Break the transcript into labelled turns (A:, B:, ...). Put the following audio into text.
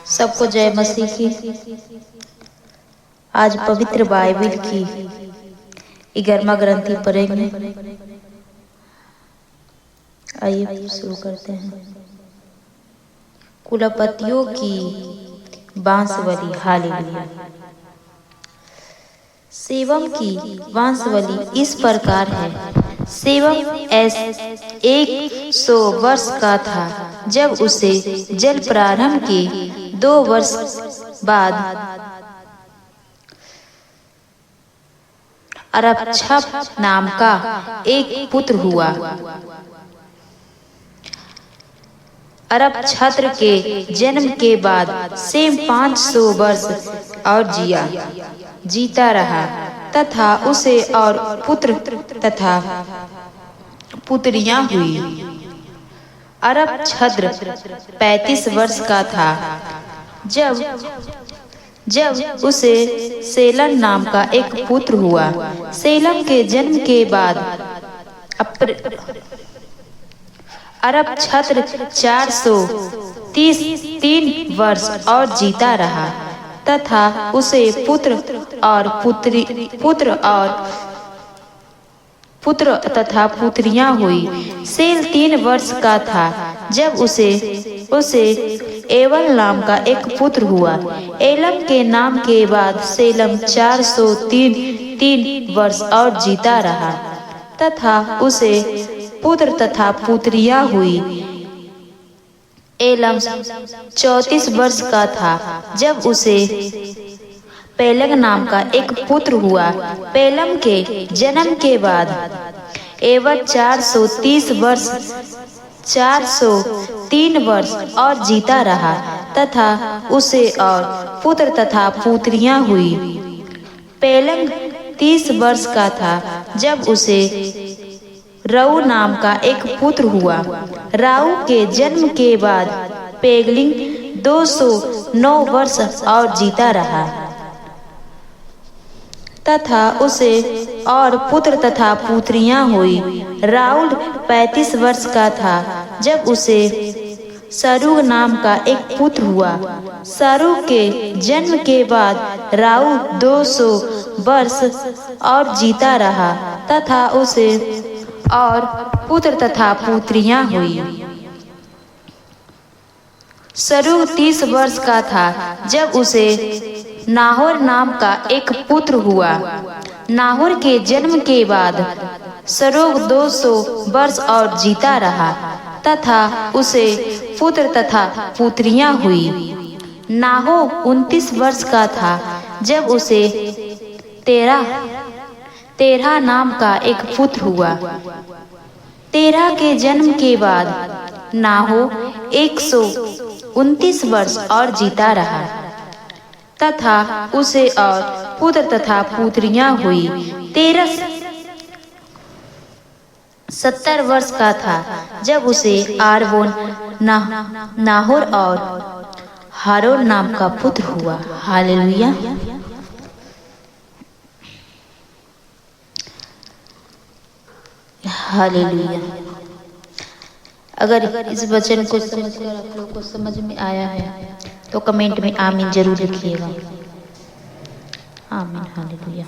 A: सबको जय मसीह की। आज पवित्र बाइबिल की 11वां ग्रंथी पढ़ेंगे। आइए शुरू करते हैं। कुलपतियों की बांसुरी। हालेलुया। सेवम की बांसुरी इस प्रकार है। सेवम 100 वर्ष का था जब उसे जल प्रारंभ के 2 वर्ष बाद अरपक्षद नाम का एक पुत्र हुआ। अरपक्षद के जन्म के बाद सेम 500 वर्ष और जीता रहा तथा उसे और पुत्र तथा पुत्रियां हुई। अरपक्षद 35 वर्ष का था जब उसे सेलम नाम का एक पुत्र हुआ। सेलम के जन्म के बाद अरपक्षद 433 वर्ष और जीता रहा तथा उसे पुत्र तथा पुत्रियां हुई। सेल 3 वर्ष का था जब उसे एवल नाम का एक पुत्र हुआ। एलम के नाम के बाद सेलम 403 वर्ष और जीता रहा तथा उसे पुत्र तथा पुत्रियां हुई। एलम 34 वर्ष का था जब उसे पेलग नाम का एक पुत्र हुआ। पेलम के जन्म के बाद एवल 403 वर्ष और जीता रहा तथा उसे और पुत्र तथा पुत्रियां हुई। पेलग 30 वर्ष का था जब उसे राऊ नाम का एक पुत्र हुआ। राऊ के जन्म के बाद पेगलिंग 209 वर्ष और जीता रहा तथा उसे और पुत्र तथा पुत्रियां हुई। राउल 35 वर्ष का था जब उसे सरूग नाम का एक पुत्र हुआ। सरूग के जन्म के बाद राउ 200 वर्ष और जीता रहा तथा उसे और पुत्र तथा पुत्रियां हुई। सरूग 30 वर्ष का था जब उसे नाहोर नाम का एक पुत्र हुआ। नाहोर के जन्म के बाद सरूग 200 वर्ष और जीता रहा तथा उसे पुत्र तथा पुत्रियां हुई। नाहो 29 वर्ष का था जब उसे तेरह नाम का एक पुत्र हुआ। तेरह के जन्म के बाद नाहो 129 वर्ष और जीता रहा तथा उसे और पुत्र तथा पुत्रियां हुई। 70 वर्ष का था जब उसे आरवोन नाहोर और हारोन नाम का पुत्र हुआ। हालेलुया। हालेलुया। अगर इस वचन को समझकर आप लोग को समझ में आया है तो कमेंट में आमीन जरूर लिखिएगा। आमीन। हालेलुया।